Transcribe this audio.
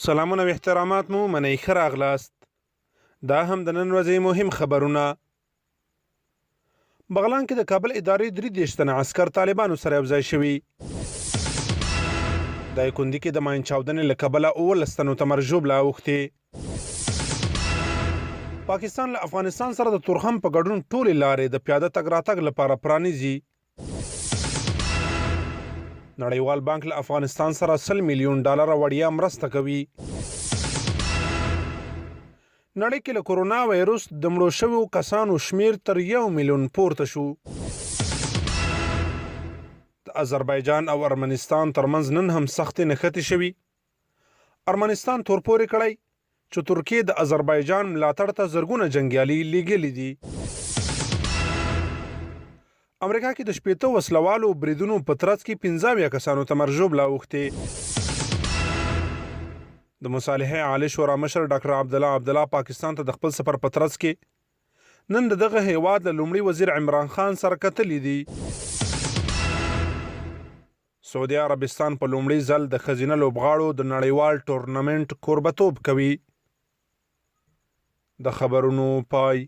سلامونه و احترامات مو منئ ښه راغلاست. دا هم د نن ورځې مهم خبرونه. بغلان کې د کابل ادارې 33 تنه عسکر طالبانو سره یوځای شوي. دایکنډي کې د ماین چاودنې له کبله 19 تنو ته مرګ ژوبله اوښتې. پاکستان له افغانستان سره د تورخم په ګډون ټولې لارې د پیاده تګ راتګ لپاره پرانیزي. نړیوال بانک له افغانستان سره 100 میلیون ډالر وړیا مرسته کوي. نړۍ کې له کورونا وایروس د مړو شویو کسانو شمیر تر 1 میلیون پورته شو. د آذربایجان او ارمنستان ترمنځ نن هم سختې نښتې شوي. ارمنستان تورپورې کړی چې ترکیې د آذربایجان ملاتړ ته زرګونه جنګیالي لیږلي دي. امریکا کې د 80 وسلوالو بریدونو په ترڅ کې 15 کسانو ته مرګ ژوبله اوښتې. د مصالحې عالی شورا مشر ډاکټر عبدالله پاکستان ته د خپل سفر په ترڅ کې نن د دغه هیواد له لومړي وزیر عمران خان سره کتلي دي. سعودي عربستان په لومړي ځل د ښځینه لوبغاړو د نړیوال ټورنمنټ کوربتوب کوي. د خبرونو پای.